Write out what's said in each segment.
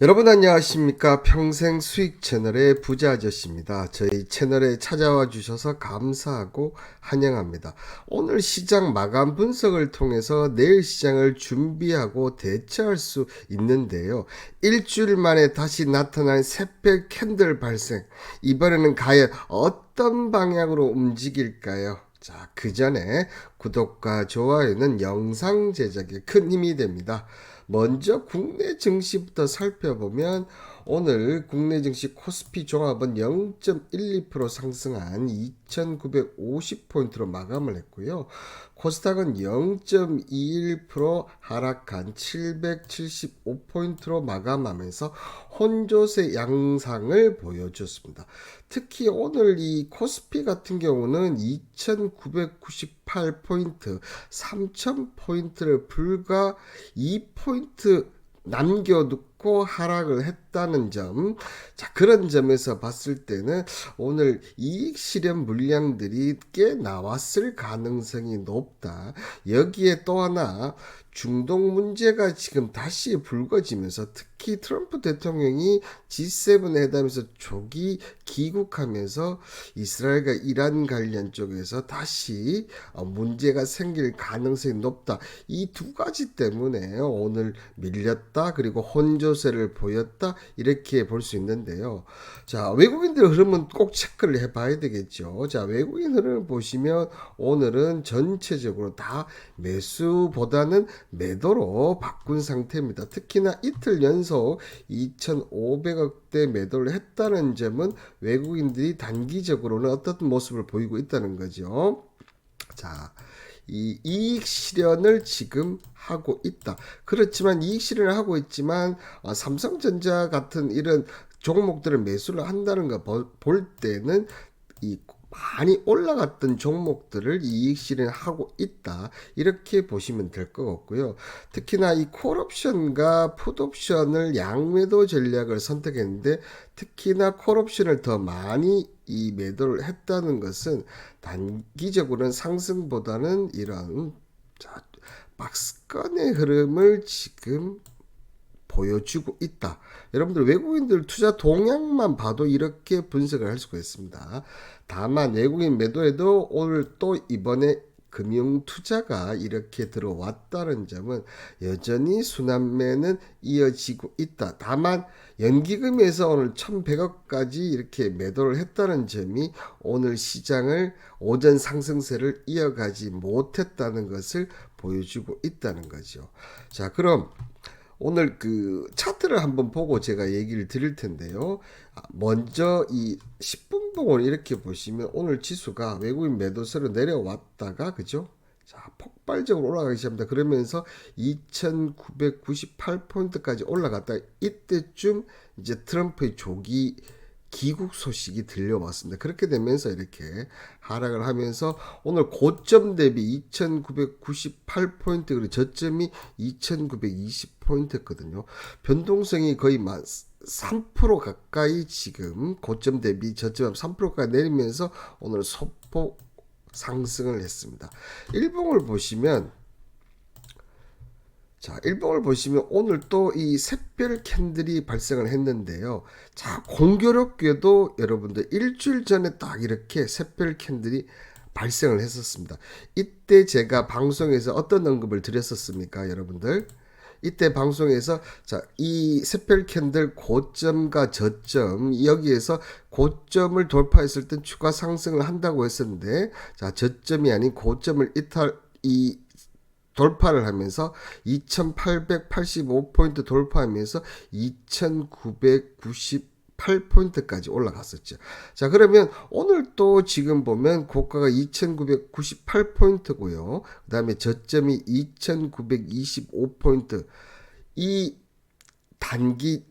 여러분 안녕하십니까? 평생 수익 채널의 부자 아저씨입니다. 저희 채널에 찾아와 주셔서 감사하고 환영합니다. 오늘 시장 마감 분석을 통해서 내일 시장을 준비하고 대처할 수 있는데요. 일주일 만에 다시 나타난 새별 캔들 발생. 이번에는 과연 어떤 방향으로 움직일까요? 자, 그 전에 구독과 좋아요는 영상 제작에 큰 힘이 됩니다. 먼저 국내 증시부터 살펴보면 오늘 국내 증시 코스피 종합은 0.12% 상승한 2,950포인트로 마감을 했고요. 코스닥은 0.21% 하락한 775포인트로 마감하면서 혼조세 양상을 보여줬습니다. 특히 오늘 이 코스피 같은 경우는 2,998포인트, 3,000포인트를 불과 2포인트 남겨두고 하락을 했다는 점. 자, 그런 점에서 봤을 때는 오늘 이익 실현 물량들이 꽤 나왔을 가능성이 높다. 여기에 또 하나 중동 문제가 지금 다시 불거지면서 특히 트럼프 대통령이 G7 회담에서 조기 귀국하면서 이스라엘과 이란 관련 쪽에서 다시 문제가 생길 가능성이 높다. 이 두 가지 때문에 오늘 밀렸다, 그리고 혼조세를 보였다, 이렇게 볼 수 있는데요. 자, 외국인들 흐름은 꼭 체크를 해봐야 되겠죠. 자, 외국인 흐름을 보시면 오늘은 전체적으로 다 매수보다는 매도로 바꾼 상태입니다. 특히나 이틀 연속 2,500억대 매도를 했다는 점은 외국인들이 단기적으로는 어떤 모습을 보이고 있다는 거죠. 자, 이 이익 실현을 지금 하고 있다. 그렇지만 이익 실현을 하고 있지만 삼성전자 같은 이런 종목들을 매수를 한다는 거 볼 때는 이 많이 올라갔던 종목들을 이익 실현하고 있다, 이렇게 보시면 될 것 같고요. 특히나 이 콜옵션과 풋옵션을 양매도 전략을 선택했는데, 특히나 콜옵션을 더 많이 이 매도를 했다는 것은 단기적으로는 상승보다는 이런 박스권의 흐름을 지금 보여주고 있다. 여러분들 외국인들 투자 동향만 봐도 이렇게 분석을 할 수가 있습니다. 다만 외국인 매도에도 오늘 또 이번에 금융 투자가 이렇게 들어왔다는 점은 여전히 순환매는 이어지고 있다. 다만 연기금에서 오늘 1,100억까지 이렇게 매도를 했다는 점이 오늘 시장을 오전 상승세를 이어가지 못했다는 것을 보여주고 있다는 거죠. 자, 그럼 오늘 그 차트를 한번 보고 제가 얘기를 드릴 텐데요. 먼저 이 10분 봉을 이렇게 보시면 오늘 지수가 외국인 매도세로 내려왔다가, 그죠? 자, 폭발적으로 올라가기 시작합니다. 그러면서 2,998포인트까지 올라갔다. 이때쯤 이제 트럼프의 조기 귀국 소식이 들려왔습니다. 그렇게 되면서 이렇게 하락을 하면서 오늘 고점 대비 2,998포인트, 그리고 저점이 2,920포인트였거든요. 변동성이 거의 3% 가까이 지금 고점 대비 저점 3%가 내리면서 오늘 소폭 상승을 했습니다. 일봉을 보시면, 자, 일봉을 보시면 오늘 또 이 샛별 캔들이 발생을 했는데요. 자, 공교롭게도 여러분들 일주일 전에 딱 이렇게 샛별 캔들이 발생을 했었습니다. 이때 제가 방송에서 어떤 언급을 드렸었습니까, 여러분들? 이때 방송에서 자, 이 샛별 캔들 고점과 저점, 여기에서 고점을 돌파했을 때 추가 상승을 한다고 했었는데, 자, 저점이 아닌 고점을 돌파를 하면서 2,885포인트 돌파하면서 2,998포인트까지 올라갔었죠. 자, 그러면 오늘 또 지금 보면 고가가 2,998포인트고요. 그 다음에 저점이 2,925포인트. 이 단기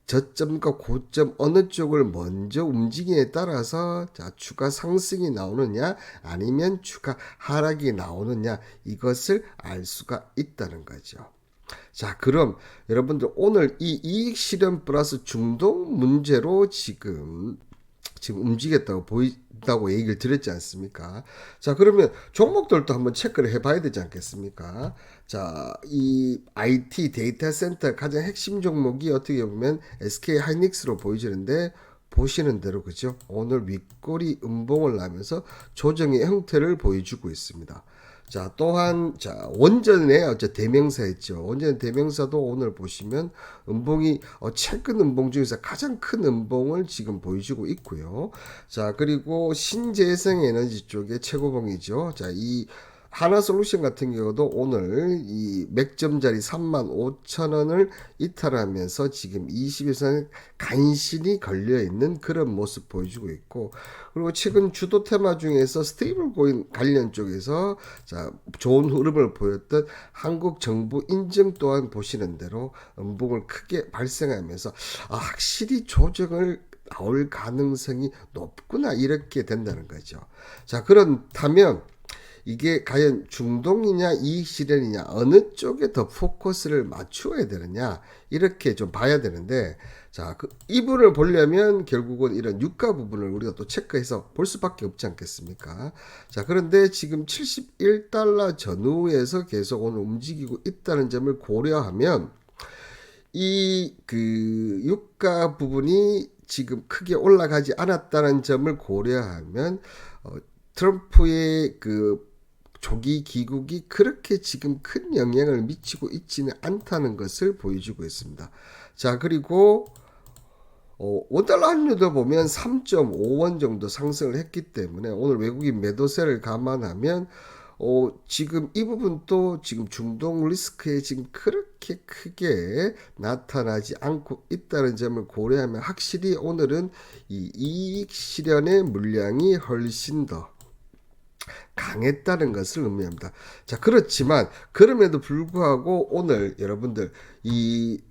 저점과 고점 어느 쪽을 먼저 움직이냐에 따라서 자, 추가 상승이 나오느냐 아니면 추가 하락이 나오느냐, 이것을 알 수가 있다는 거죠. 자, 그럼 여러분들 오늘 이 이익 실현 플러스 중동 문제로 지금 지금 움직였다고 보인다고 얘기를 드렸지 않습니까? 자, 그러면 종목들도 한번 체크를 해봐야 되지 않겠습니까? 자, 이 IT 데이터 센터 가장 핵심 종목이 어떻게 보면 SK 하이닉스로 보이시는데 보시는 대로 그죠? 오늘 윗꼬리 음봉을 나면서 조정의 형태를 보여주고 있습니다. 자, 또한 자 원전의 어째 대명사였죠. 원전 대명사도 오늘 보시면 음봉이 최근 음봉 중에서 가장 큰 음봉을 지금 보여주고 있고요. 자, 그리고 신재생 에너지 쪽의 최고봉이죠. 자, 이 하나솔루션 같은 경우도 오늘 이 맥점자리 35,000원을 이탈하면서 지금 20일선 간신히 걸려있는 그런 모습 보여주고 있고, 그리고 최근 주도 테마 중에서 스테이블 코인 관련 쪽에서 자 좋은 흐름을 보였던 한국 정부 인증 또한 보시는 대로 음봉을 크게 발생하면서 확실히 조정을 나올 가능성이 높구나 이렇게 된다는 거죠. 자, 그렇다면 이게 과연 중동이냐 이익 실현이냐 어느 쪽에 더 포커스를 맞추어야 되느냐 이렇게 좀 봐야 되는데, 자, 이 부분을 보려면 결국은 이런 유가 부분을 우리가 또 체크해서 볼 수밖에 없지 않겠습니까? 자, 그런데 지금 71달러 전후에서 계속 오늘 움직이고 있다는 점을 고려하면 이 유가 부분이 지금 크게 올라가지 않았다는 점을 고려하면 트럼프의 조기 귀국이 그렇게 지금 큰 영향을 미치고 있지는 않다는 것을 보여주고 있습니다. 자, 그리고 원달러 환율도 보면 3.5원 정도 상승을 했기 때문에 오늘 외국인 매도세를 감안하면 지금 이 부분도 지금 중동 리스크에 지금 그렇게 크게 나타나지 않고 있다는 점을 고려하면 확실히 오늘은 이 이익 실현의 물량이 훨씬 더 강했다는 것을 의미합니다. 자, 그렇지만 그럼에도 불구하고 오늘 여러분들 이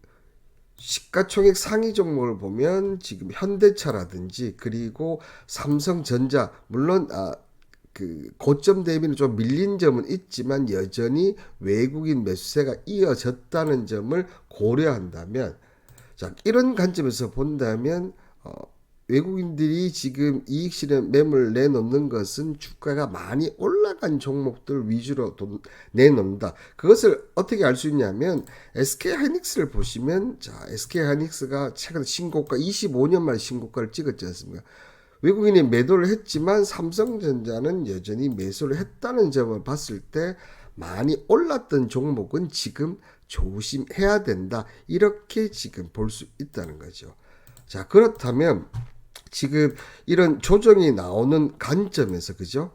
시가총액 상위 종목을 보면 지금 현대차라든지 그리고 삼성전자 물론 고점 대비는 좀 밀린 점은 있지만 여전히 외국인 매수세가 이어졌다는 점을 고려한다면, 자, 이런 관점에서 본다면 외국인들이 지금 이익 실현 매물 내놓는 것은 주가가 많이 올라간 종목들 위주로 내놓는다. 그것을 어떻게 알 수 있냐면 SK 하이닉스를 보시면, 자, SK 하이닉스가 최근 신고가 25년 만에 신고가를 찍었지 않습니까? 외국인이 매도를 했지만 삼성전자는 여전히 매수를 했다는 점을 봤을 때 많이 올랐던 종목은 지금 조심해야 된다. 이렇게 지금 볼 수 있다는 거죠. 자, 그렇다면 지금 이런 조정이 나오는 관점에서 그죠?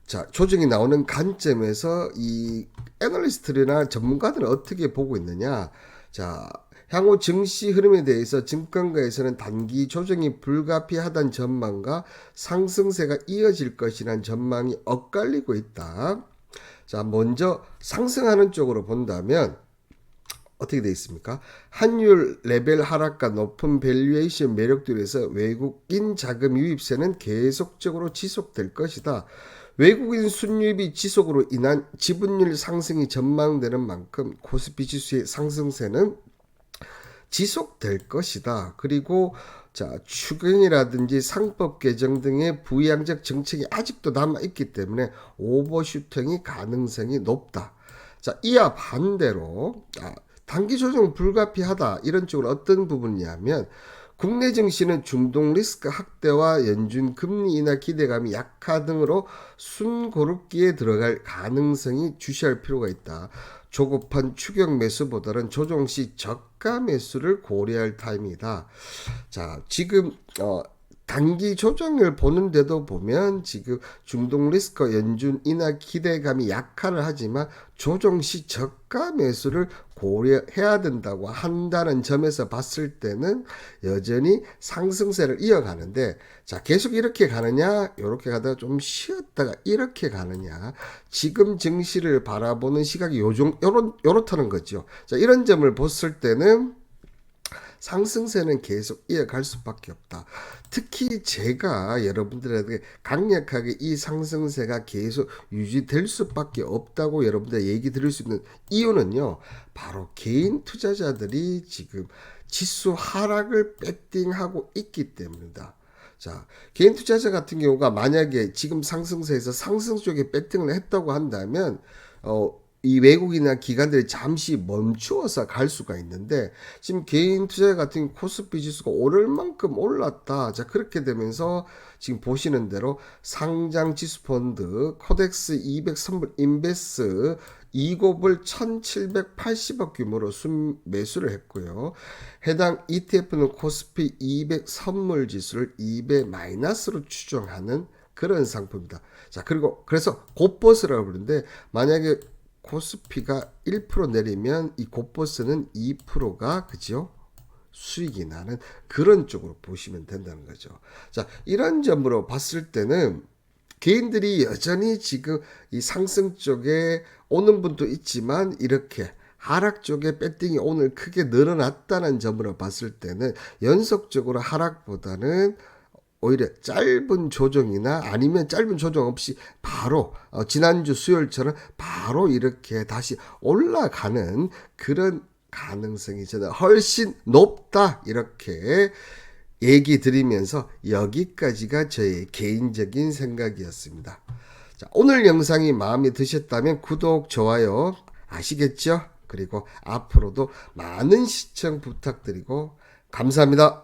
자, 조정이 나오는 관점에서 이 애널리스트나 전문가들은 어떻게 보고 있느냐? 자, 향후 증시 흐름에 대해서 증권가에서는 단기 조정이 불가피하다는 전망과 상승세가 이어질 것이라는 전망이 엇갈리고 있다. 자, 먼저 상승하는 쪽으로 본다면 어떻게 되어 있습니까? 환율 레벨 하락과 높은 밸류에이션 매력들에서 외국인 자금 유입세는 계속적으로 지속될 것이다. 외국인 순유입이 지속으로 인한 지분율 상승이 전망되는 만큼 코스피 지수의 상승세는 지속될 것이다. 그리고 자, 추경이라든지 상법 개정 등의 부양적 정책이 아직도 남아있기 때문에 오버슈팅이 가능성이 높다. 자, 이와 반대로 단기 조정 불가피하다. 이런 쪽으로 어떤 부분이냐면 국내 증시는 중동 리스크 확대와 연준 금리 인하 기대감이 약화 등으로 순고르기에 들어갈 가능성이 주시할 필요가 있다. 조급한 추격 매수보다는 조정 시 저가 매수를 고려할 타임이다. 자, 지금 단기 조정을 보는데도 보면 지금 중동 리스크 연준 인하 기대감이 약화를 하지만 조정 시 저가 매수를 고려해야 된다고 한다는 점에서 봤을 때는 여전히 상승세를 이어가는데, 자, 계속 이렇게 가느냐 이렇게 가다가 좀 쉬었다가 이렇게 가느냐, 지금 증시를 바라보는 시각이 요렇다는 거죠. 자, 이런 점을 봤을 때는 상승세는 계속 이어갈 수밖에 없다. 특히 제가 여러분들에게 강력하게 이 상승세가 계속 유지될 수밖에 없다고 여러분들 얘기 드릴 수 있는 이유는요, 바로 개인 투자자들이 지금 지수 하락을 배팅하고 있기 때문이다. 자, 개인 투자자 같은 경우가 만약에 지금 상승세에서 상승 쪽에 배팅을 했다고 한다면 이 외국이나 기관들이 잠시 멈추어서 갈 수가 있는데 지금 개인 투자자 같은 경우 코스피 지수가 오를 만큼 올랐다. 자, 그렇게 되면서 지금 보시는 대로 상장 지수 펀드 코덱스 200 선물 인베스 2곱을 1780억 규모로 매수를 했고요. 해당 ETF는 코스피 200 선물 지수를 200 마이너스로 추정하는 그런 상품입니다. 자, 그리고 그래서 곱버스라고 부르는데 만약에 코스피가 1% 내리면 이 곱버스는 2%가 그죠? 수익이 나는 그런 쪽으로 보시면 된다는 거죠. 자, 이런 점으로 봤을 때는 개인들이 여전히 지금 이 상승 쪽에 오는 분도 있지만 이렇게 하락 쪽에 배팅이 오늘 크게 늘어났다는 점으로 봤을 때는 연속적으로 하락보다는 오히려 짧은 조정이나 아니면 짧은 조정 없이 바로 지난주 수요일처럼 바로 이렇게 다시 올라가는 그런 가능성이 저는 훨씬 높다 이렇게 얘기 드리면서 여기까지가 저의 개인적인 생각이었습니다. 자, 오늘 영상이 마음에 드셨다면 구독, 좋아요 아시겠죠? 그리고 앞으로도 많은 시청 부탁드리고 감사합니다.